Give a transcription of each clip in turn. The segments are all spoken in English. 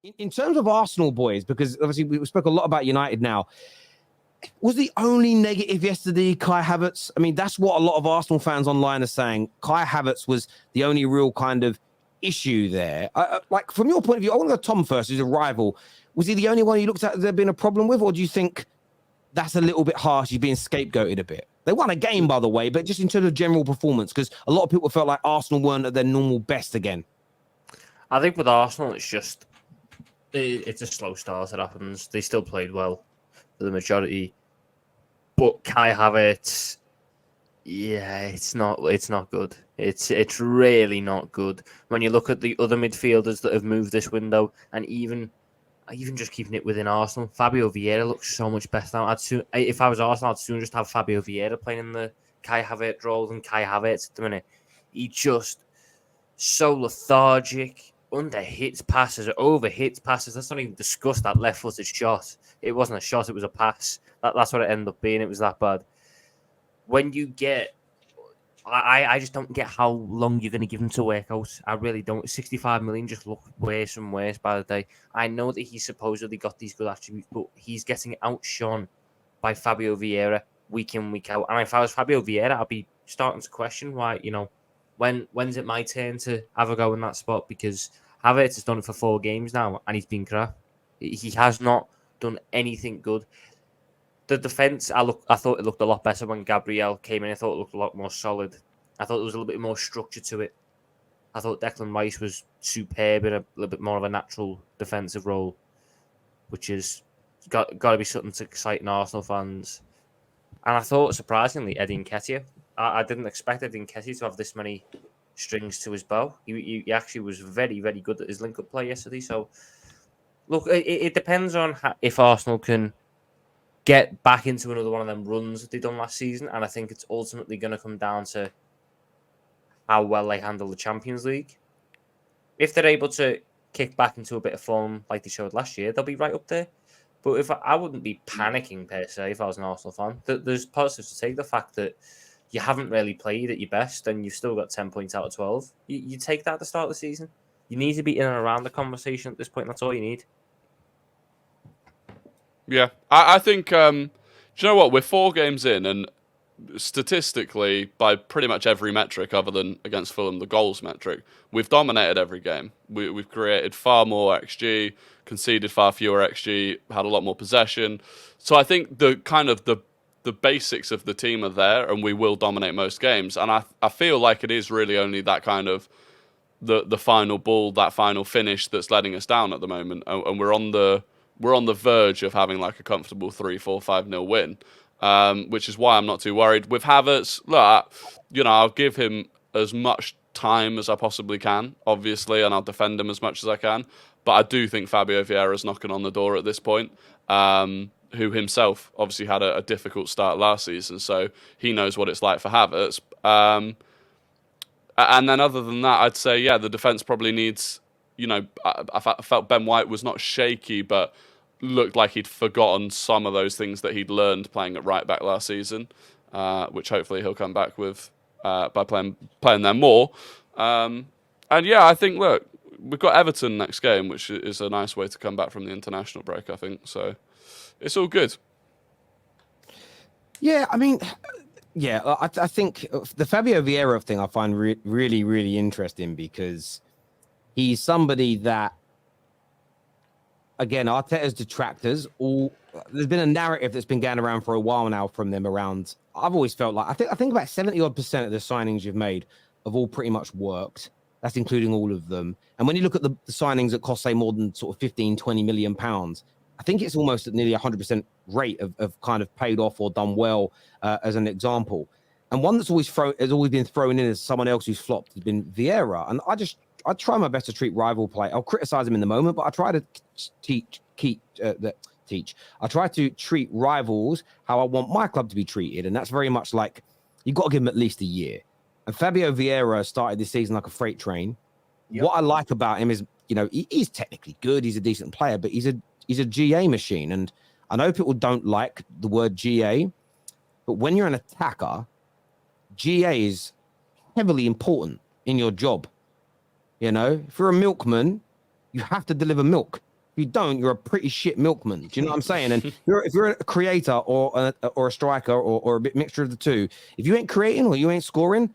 In terms of Arsenal, boys, because obviously we spoke a lot about United now, was the only negative yesterday Kai Havertz? I mean, that's what a lot of Arsenal fans online are saying. Kai Havertz was the only real kind of issue there. Like, from your point of view, I want to go Tom first, who's a rival. Was he the only one you looked at there been a problem with, or do you think that's a little bit harsh? He's being scapegoated a bit. They won a game, by the way, but just in terms of general performance, because a lot of people felt like Arsenal weren't at their normal best again. I think with Arsenal, it's a slow start that happens. They still played well for the majority, but Kai Havertz, yeah, it's not good. It's really not good. When you look at the other midfielders that have moved this window, and even just keeping it within Arsenal, Fabio Vieira looks so much better now. If I was Arsenal, I'd soon just have Fabio Vieira playing in the Kai Havertz role than Kai Havertz at the minute. He just so lethargic, under hits passes, over hits passes. Let's not even discuss that left-footed shot. It wasn't a shot, it was a pass. That's what it ended up being. It was that bad. When you get... I just don't get how long you're going to give him to work out. I really don't. 65 million just look worse and worse by the day. I know that he supposedly got these good attributes, but he's getting outshone by Fabio Vieira week in, week out. And if I was Fabio Vieira, I'd be starting to question why, when's it my turn to have a go in that spot? Because Havertz has done it for 4 games now, and he's been crap. He has not done anything good. The defence, I thought it looked a lot better when Gabriel came in. I thought it looked a lot more solid. I thought there was a little bit more structure to it. I thought Declan Rice was superb in a little bit more of a natural defensive role, which has got to be something to excite Arsenal fans. And I thought, surprisingly, Eddie Nketiah. I didn't expect Eddie Nketiah to have this many strings to his bow. He actually was very, very good at his link-up play yesterday. So, look, it depends on if Arsenal can get back into another one of them runs that they done last season, and I think it's ultimately going to come down to how well they handle the Champions League. If they're able to kick back into a bit of form like they showed last year, they'll be right up there. But if I wouldn't be panicking per se if I was an Arsenal fan. There's positives to take. The fact that you haven't really played at your best and you've still got 10 points out of 12. You take that at the start of the season. You need to be in and around the conversation at this point. That's all you need. Yeah, I think, do you know what? We're 4 games in, and statistically, by pretty much every metric other than against Fulham, the goals metric, we've dominated every game. We've created far more XG, conceded far fewer XG, had a lot more possession. So I think the basics of the team are there, and we will dominate most games. And I feel like it is really only that kind of the final ball, that final finish that's letting us down at the moment, and we're on the verge of having like a comfortable 3-4, 5-0 win, which is why I'm not too worried. With Havertz, look, I'll give him as much time as I possibly can, obviously, and I'll defend him as much as I can. But I do think Fabio Vieira is knocking on the door at this point, who himself obviously had a difficult start last season, so he knows what it's like for Havertz. And then other than that, I'd say, yeah, the defence probably needs... I felt Ben White was not shaky, but looked like he'd forgotten some of those things that he'd learned playing at right back last season, which hopefully he'll come back with by playing there more. And yeah, I think, look, we've got Everton next game, which is a nice way to come back from the international break, I think. So it's all good. Yeah, I mean... Yeah, I think the Fabio Vieira thing I find really, really interesting because he's somebody that, again, Arteta's detractors, there's been a narrative that's been going around for a while now from them around, I've always felt like, I think about 70-odd% of the signings you've made have all pretty much worked. That's including all of them. And when you look at the signings that cost, say, more than sort of 15, 20 million pounds, I think it's almost at nearly 100% rate of kind of paid off or done well, as an example. And one that's has always been thrown in as someone else who's flopped has been Vieira. And I try my best to treat rival play. I'll criticize him in the moment, but I try to I try to treat rivals how I want my club to be treated. And that's very much like, you've got to give him at least a year. And Fabio Vieira started this season like a freight train. Yep. What I like about him is, he's technically good. He's a decent player, but he's a GA machine. And I know people don't like the word GA, but when you're an attacker, GA is heavily important in your job. If you're a milkman, you have to deliver milk. you don't, you're a pretty shit milkman. Do you know what I'm saying? And if you're a creator or a striker or a bit mixture of the two, if you ain't creating or you ain't scoring,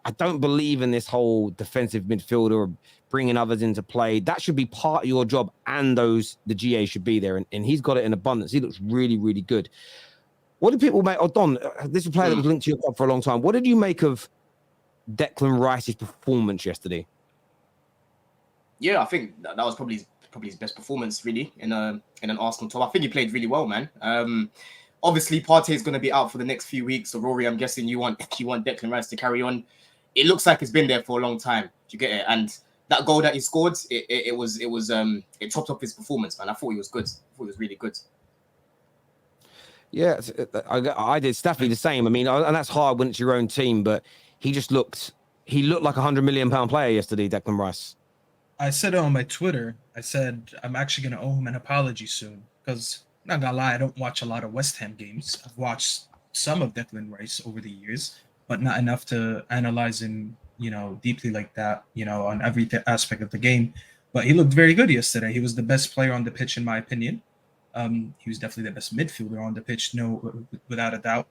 I don't believe in this whole defensive midfielder or bringing others into play. That should be part of your job, and the GA should be there. And he's got it in abundance. He looks really, really good. What did people make? Oh, Don, this is a player that was linked to your club for a long time. What did you make of Declan Rice's performance yesterday? Yeah, I think that was probably his best performance, really, in an Arsenal top. I think he played really well, man. Obviously, Partey is going to be out for the next few weeks. So, Rory, I'm guessing you want Declan Rice to carry on. It looks like it's been there for a long time. Do you get it? And that goal that he scored, it topped up his performance, man. I thought he was good. I thought he was really good. Yeah, I did. Staffy the same. I mean, and that's hard when it's your own team, but he looked like a £100 million player yesterday, Declan Rice. I said it on my Twitter. I said I'm actually going to owe him an apology soon because, not gonna lie, I don't watch a lot of West Ham games. I've watched some of Declan Rice over the years, but not enough to analyze him, deeply like that, on every aspect of the game. But he looked very good yesterday. He was the best player on the pitch, in my opinion. He was definitely the best midfielder on the pitch, without a doubt.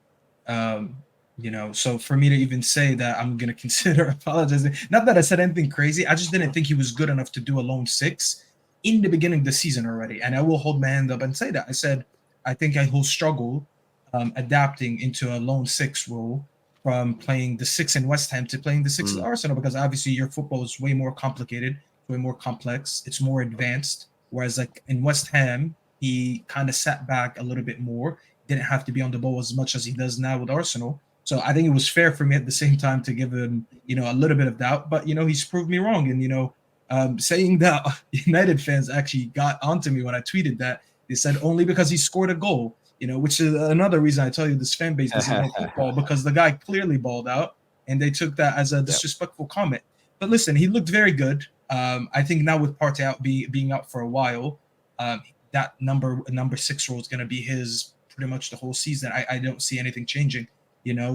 So for me to even say that I'm going to consider apologizing, not that I said anything crazy, I just didn't think he was good enough to do a lone six in the beginning of the season already. And I will hold my hand up and say that. I said, I think he'll struggle adapting into a lone six role from playing the six in West Ham to playing the six in Arsenal, because obviously your football is way more complicated, way more complex. It's more advanced. Whereas like in West Ham, he kind of sat back a little bit more, didn't have to be on the ball as much as he does now with Arsenal. So I think it was fair for me at the same time to give him, a little bit of doubt. But, he's proved me wrong. And, saying that United fans actually got onto me when I tweeted that. They said only because he scored a goal, which is another reason I tell you this fan base doesn't know football, because the guy clearly balled out and they took that as a disrespectful comment. But listen, he looked very good. I think now with Partey out being out for a while, that number 6 role is going to be his pretty much the whole season. I don't see anything changing.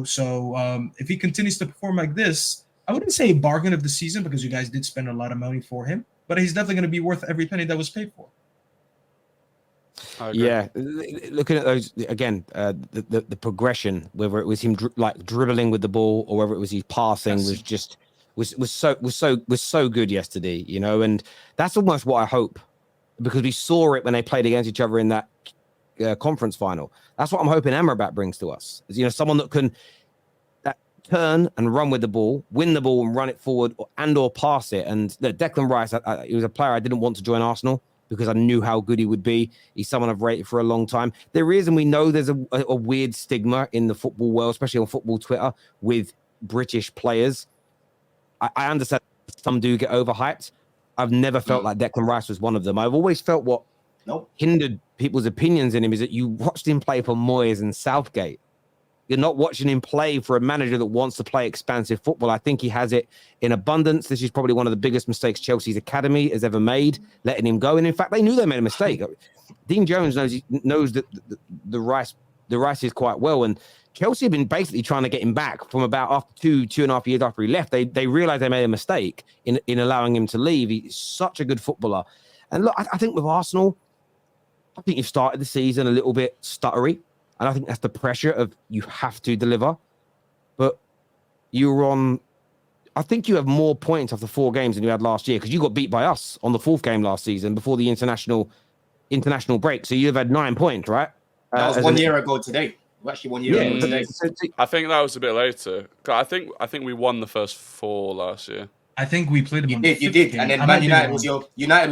So if he continues to perform like this, I wouldn't say bargain of the season because you guys did spend a lot of money for him, but he's definitely going to be worth every penny that was paid for. Yeah, looking at those again, the progression, whether it was him dribbling with the ball or whether it was his passing, was so good yesterday, and that's almost what I hope, because we saw it when they played against each other in that conference final. That's what I'm hoping Amrabat brings to us. Is, someone that can turn and run with the ball, win the ball and run it forward, or pass it. And Declan Rice, he was a player I didn't want to join Arsenal because I knew how good he would be. He's someone I've rated for a long time. There is, and we know there's a weird stigma in the football world, especially on football Twitter, with British players. I understand some do get overhyped. I've never felt like Declan Rice was one of them. I've always felt what hindered people's opinions in him is that you watched him play for Moyes and Southgate. You're not watching him play for a manager that wants to play expansive football. I think he has it in abundance. This is probably one of the biggest mistakes Chelsea's academy has ever made, letting him go. And in fact, they knew they made a mistake. Dean Jones knows that the Rice is quite well. And Chelsea have been basically trying to get him back from about after 2.5 years after he left. They realized they made a mistake in allowing him to leave. He's such a good footballer. And look, I think with Arsenal, I think you've started the season a little bit stuttery. And I think that's the pressure of you have to deliver. But I think you have more points after 4 games than you had last year, because you got beat by us on the 4th game last season before the international break. So you've had 9 points, right? That was 1 year ago today. Well, actually 1 year ago today. I think that was a bit later. I think we won the first 4 last year. I think we played them. You did, and then Man United was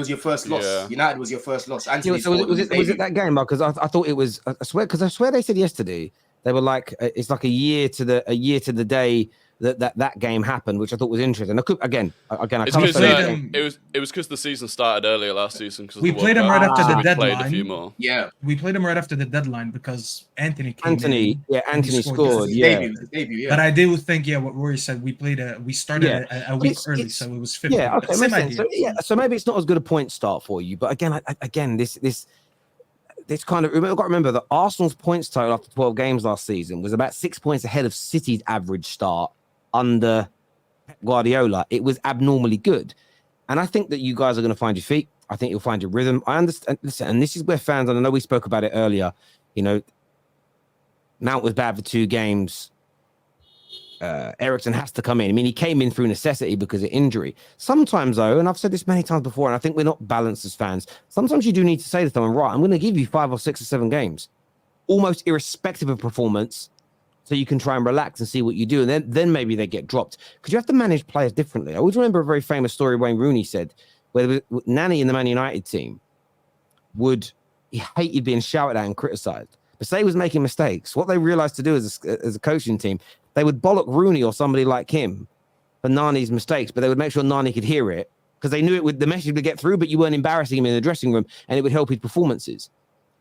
your first loss. Yeah. United was your first loss. So was it that game, Mark? Because I thought it was. I swear they said yesterday they were like it's like a year to the day that game happened, which I thought was interesting. I can't. It was because the season started earlier last season. We played them right after the deadline. Played a few more. Yeah, we played them right after the deadline because Anthony scored. His debut, yeah. But I do think, what Rory said, we started a week early, so it was 50. Yeah, okay, same idea. So maybe it's not as good a point start for you. But again, this kind of, we've got to remember that Arsenal's points total after 12 games last season was about 6 points ahead of City's average start under Guardiola. It was abnormally good. And I think that you guys are going to find your feet. I think you'll find your rhythm. I understand. Listen, and this is where fans, and I know we spoke about it earlier, you know, Mount was bad for 2 games. Ericsson has to come in. I mean, he came in through necessity because of injury. Sometimes, though, and I've said this many times before, and I think we're not balanced as fans, sometimes you do need to say to someone, right, I'm going to give you 5 or 6 or 7 games, almost irrespective of performance, so you can try and relax and see what you do. And then maybe they get dropped. Because you have to manage players differently. I always remember a very famous story Wayne Rooney said, where Nani in the Man United team he hated being shouted at and criticised. But say he was making mistakes. What they realised to do as a coaching team, they would bollock Rooney or somebody like him for Nani's mistakes, but they would make sure Nani could hear it because they knew the message would get through, but you weren't embarrassing him in the dressing room and it would help his performances.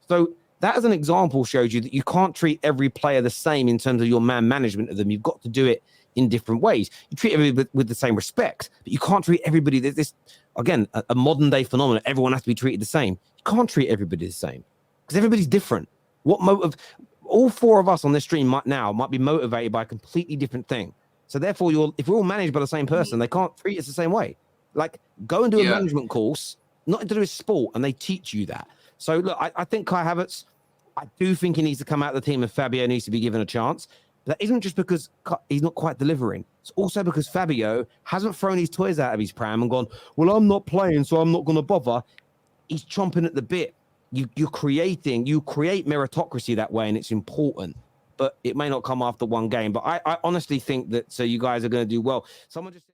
So that as an example shows you that you can't treat every player the same in terms of your man management of them. You've got to do it in different ways. You treat everybody with the same respect, but you can't treat everybody. There's this, again, a modern day phenomenon. Everyone has to be treated the same. You can't treat everybody the same because everybody's different. What motive? All 4 of us on this stream might be motivated by a completely different thing. So therefore, if we're all managed by the same person, they can't treat us the same way. Like, go and do a management course, not to do with sport, and they teach you that. So look, I think Kai Havertz, I do think he needs to come out of the team, and Fabio needs to be given a chance. But that isn't just because he's not quite delivering. It's also because Fabio hasn't thrown his toys out of his pram and gone, well, I'm not playing, so I'm not going to bother. He's chomping at the bit. You create meritocracy that way, and it's important. But it may not come after one game. But I honestly think that you guys are going to do well. Someone just